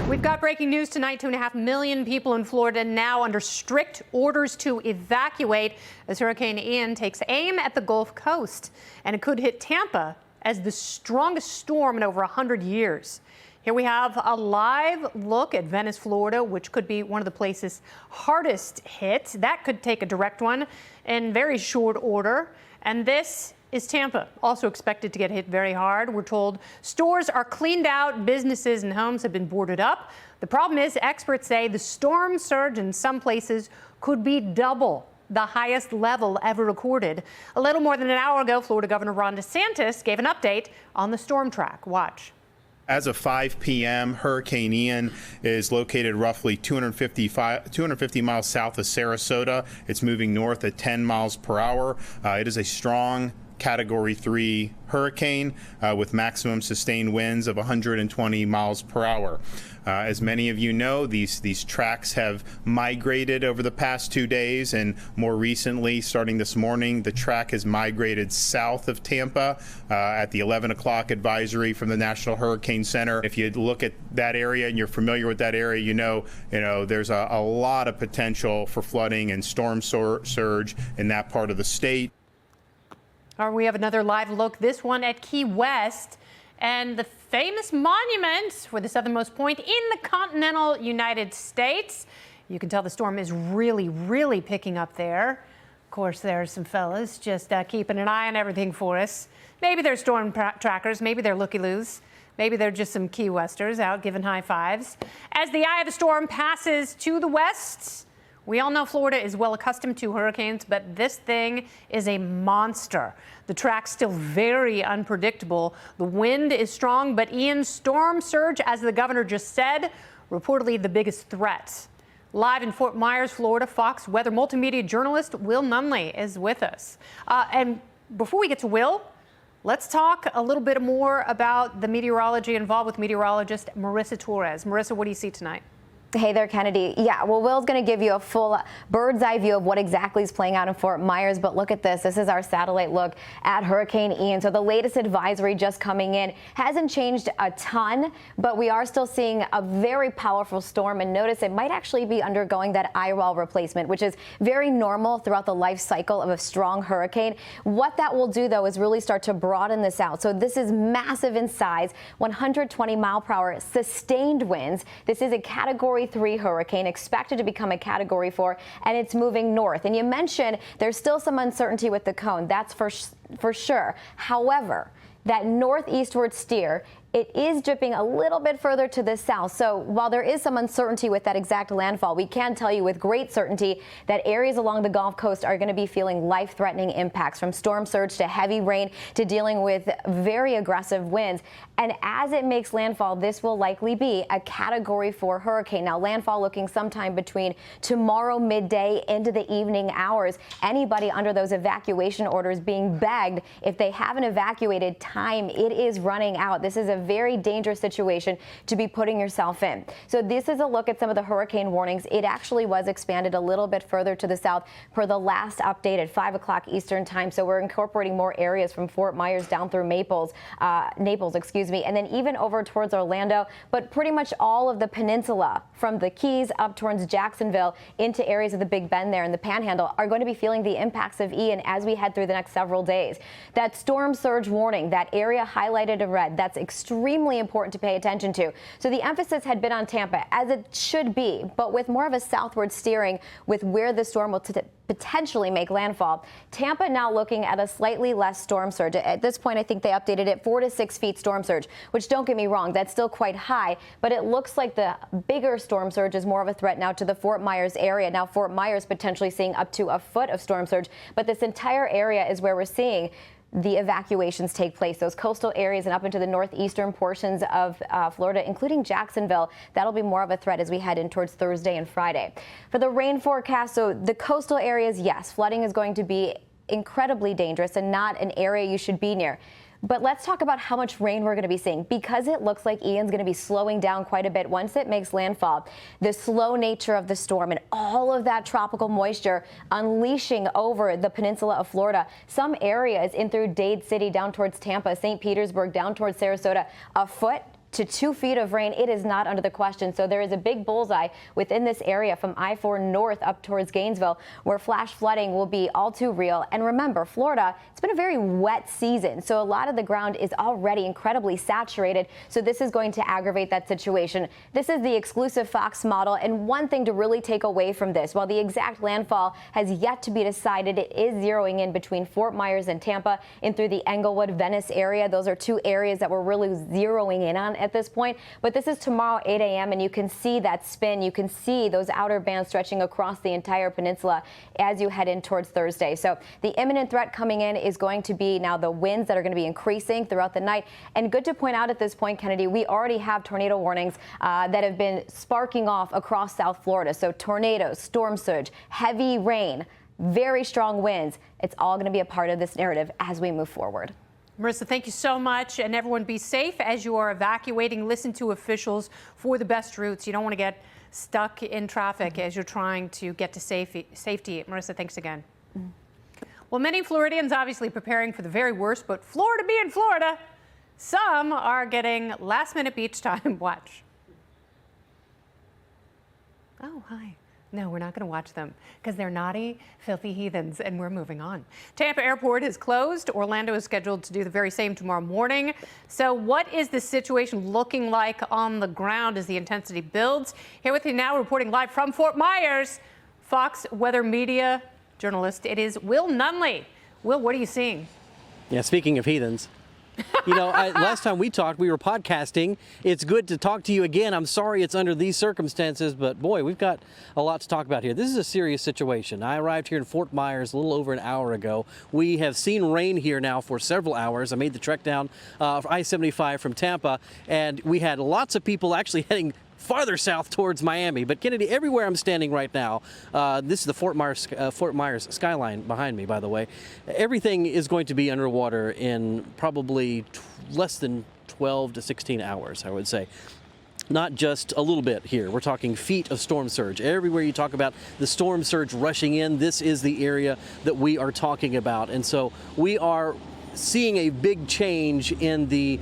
We've got breaking news tonight. 2.5 million people in Florida now under strict orders to evacuate as Hurricane Ian takes aim at the Gulf Coast. And it could hit Tampa as the strongest storm in over 100 years. Here we have a live look at Venice, Florida, which could be one of the places hardest hit. That could take a direct one in very short order. And this is Tampa, also expected to get hit very hard. We're told stores are cleaned out, businesses and homes have been boarded up. The problem is, experts say the storm surge in some places could be double the highest level ever recorded. A little more than an hour ago, Florida Governor Ron DeSantis gave an update on the storm track. Watch. As of 5 p.m., Hurricane Ian is located roughly 250 miles south of Sarasota. It's moving north at 10 miles per hour. It is a strong Category 3 hurricane with maximum sustained winds of 120 miles per hour. As many of you know, these tracks have migrated over the past 2 days, and more recently, starting this morning, the track has migrated south of Tampa at the 11 o'clock advisory from the National Hurricane Center. If you look at that area and you're familiar with that area, you know there's a lot of potential for flooding and storm surge in that part of the state. All right, we have another live look, this one at Key West, and the famous monument for the southernmost point in the continental United States. You can tell the storm is really picking up there. Of course, there's some fellas just keeping an eye on everything for us. Maybe they're storm trackers, maybe they're looky-loos, maybe they're just some Key Westers out giving high fives. As the eye of the storm passes to the west, we all know Florida is well accustomed to hurricanes, but this thing is a monster. The track's still very unpredictable. The wind is strong, but Ian's storm surge, as the governor just said, reportedly the biggest threat. Live in Fort Myers, Florida, Fox weather multimedia journalist Will Nunley is with us. And before we get to Will, let's talk a little bit more about the meteorology involved with meteorologist Marissa Torres. Marissa, what do you see tonight? Hey there, Kennedy. Yeah, well, Will's going to give you a full bird's eye view of what exactly is playing out in Fort Myers. But look at this. This is our satellite look at Hurricane Ian. So the latest advisory just coming in hasn't changed a ton, but we are still seeing a very powerful storm. And notice it might actually be undergoing that eye wall replacement, which is very normal throughout the life cycle of a strong hurricane. What that will do, though, is really start to broaden this out. So this is massive in size, 120 mile per hour sustained winds. This is a Category 3 hurricane, expected to become a Category 4, and it's moving north. And you mentioned there's still some uncertainty with the cone. That's for sure. However, that northeastward steer, it is dripping a little bit further to the south. So while there is some uncertainty with that exact landfall, we can tell you with great certainty that areas along the Gulf Coast are going to be feeling life-threatening impacts, from storm surge to heavy rain to dealing with very aggressive winds. And as it makes landfall, this will likely be a Category 4 hurricane. Now, landfall looking sometime between tomorrow midday into the evening hours. Anybody under those evacuation orders being begged, if they haven't evacuated, time it is running out. This is a very dangerous situation to be putting yourself in. So this is a look at some of the hurricane warnings. It actually was expanded a little bit further to the south per the last update at 5 o'clock Eastern time. So we're incorporating more areas from Fort Myers down through Naples, and then even over towards Orlando. But pretty much all of the peninsula, from the Keys up towards Jacksonville into areas of the Big Bend there in the Panhandle, are going to be feeling the impacts of Ian as we head through the next several days. That storm surge warning, that area highlighted in red, that's extremely important to pay attention to. So the emphasis had been on Tampa, as it should be, but with more of a southward steering with where the storm will potentially make landfall. Tampa now looking at a slightly less storm surge. At this point, I think they updated it 4 to 6 feet storm surge, which, don't get me wrong, that's still quite high, but it looks like the bigger storm surge is more of a threat now to the Fort Myers area. Now, Fort Myers potentially seeing up to a foot of storm surge, but this entire area is where we're seeing the evacuations take place. Those coastal areas and up into the northeastern portions of Florida, including Jacksonville, that'll be more of a threat as we head in towards Thursday and Friday. For the rain forecast, so the coastal areas, yes, flooding is going to be incredibly dangerous and not an area you should be near. But let's talk about how much rain we're going to be seeing, because it looks like Ian's going to be slowing down quite a bit once it makes landfall. The slow nature of the storm and all of that tropical moisture unleashing over the peninsula of Florida. Some areas in through Dade City down towards Tampa, St. Petersburg, down towards Sarasota, a foot to 2 feet of rain, it is not under the question. So there is a big bullseye within this area from I-4 north up towards Gainesville, where flash flooding will be all too real. And remember, Florida, it's been a very wet season, so a lot of the ground is already incredibly saturated. So this is going to aggravate that situation. This is the exclusive Fox model, and one thing to really take away from this, while the exact landfall has yet to be decided, it is zeroing in between Fort Myers and Tampa and through the Englewood, Venice area. Those are 2 areas that we're really zeroing in on at this point. But this is tomorrow 8 a.m. and you can see that spin. You can see those outer bands stretching across the entire peninsula as you head in towards Thursday. So the imminent threat coming in is going to be now the winds that are going to be increasing throughout the night. And good to point out at this point, Kennedy, we already have tornado warnings that have been sparking off across South Florida. So tornadoes, storm surge, heavy rain, very strong winds. It's all going to be a part of this narrative as we move forward. Marissa, thank you so much. And everyone be safe as you are evacuating. Listen to officials for the best routes. You don't want to get stuck in traffic as you're trying to get to safety. Marissa, thanks again. Well, many Floridians obviously preparing for the very worst, but Florida being Florida, some are getting last-minute beach time. Watch. Oh, hi. No, we're not going to watch them because they're naughty, filthy heathens, and we're moving on. Tampa Airport is closed. Orlando is scheduled to do the very same tomorrow morning. So what is the situation looking like on the ground as the intensity builds? Here with you now, reporting live from Fort Myers, Fox Weather Media journalist, it is Will Nunley. Will, what are you seeing? Yeah, speaking of heathens. You know, last time we talked, we were podcasting. It's good to talk to you again. I'm sorry it's under these circumstances, but boy, we've got a lot to talk about here. This is a serious situation. I arrived here in Fort Myers a little over an hour ago. We have seen rain here now for several hours. I made the trek down I-75 from Tampa, and we had lots of people actually heading farther south towards Miami. But Kennedy, everywhere I'm standing right now, this is the Fort Myers skyline behind me, by the way. Everything is going to be underwater in probably less than 12 to 16 hours, I would say. Not just a little bit here. We're talking feet of storm surge. Everywhere you talk about the storm surge rushing in, this is the area that we are talking about. And so we are seeing a big change in the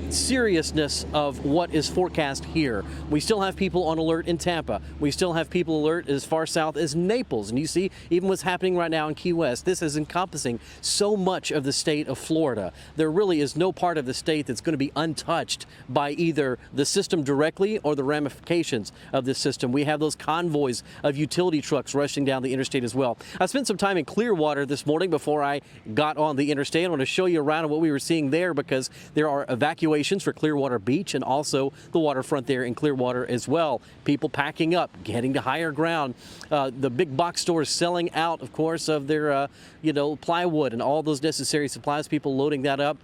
seriousness of what is forecast here. We still have people on alert in Tampa. We still have people alert as far south as Naples. And you see even what's happening right now in Key West. This is encompassing so much of the state of Florida. There really is no part of the state that's going to be untouched by either the system directly or the ramifications of this system. We have those convoys of utility trucks rushing down the interstate as well. I spent some time in Clearwater this morning before I got on the interstate. I want to show you around what we were seeing there because there are evacuations for Clearwater Beach and also the waterfront there in Clearwater as well. People packing up, getting to higher ground. The big box stores selling out, of course, of their plywood and all those necessary supplies. People loading that up.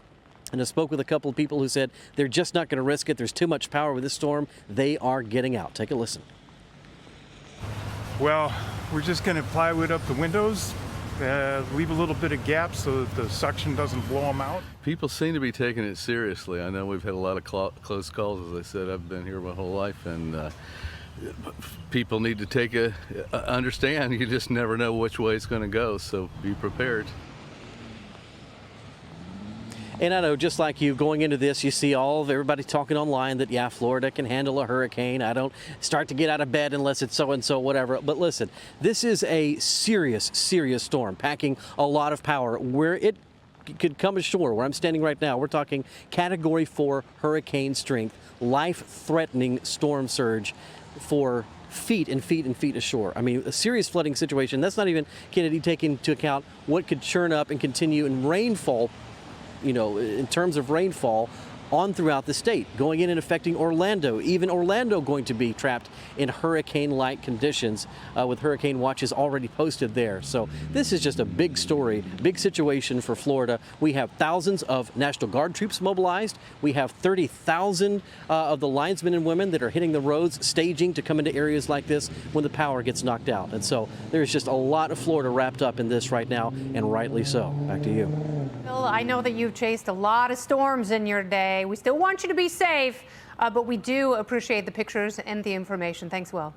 And I spoke with a couple of people who said they're just not going to risk it. There's too much power with this storm. They are getting out. Take a listen. Well, we're just going to plywood up the windows. Leave a little bit of gap so that the suction doesn't blow them out. People seem to be taking it seriously. I know we've had a lot of close calls. As I said, I've been here my whole life, and people need to understand you just never know which way it's going to go, so be prepared. And I know, just like you, going into this, you see all of everybody talking online that, yeah, Florida can handle a hurricane. I don't start to get out of bed unless it's so-and-so, whatever. But listen, this is a serious, serious storm, packing a lot of power. Where it could come ashore, where I'm standing right now, we're talking Category 4 hurricane strength, life-threatening storm surge for feet and feet and feet ashore. I mean, a serious flooding situation. That's not even, Kennedy, taking into account what could churn up and continue in rainfall, in terms of rainfall on throughout the state, going in and affecting Orlando. Even Orlando going to be trapped in hurricane-like conditions with hurricane watches already posted there. So this is just a big story, big situation for Florida. We have thousands of National Guard troops mobilized. We have 30,000 of the linesmen and women that are hitting the roads, staging to come into areas like this when the power gets knocked out. And so there's just a lot of Florida wrapped up in this right now, and rightly so. Back to you. Bill, I know that you've chased a lot of storms in your day. We still want you to be safe, but we do appreciate the pictures and the information. Thanks, Will.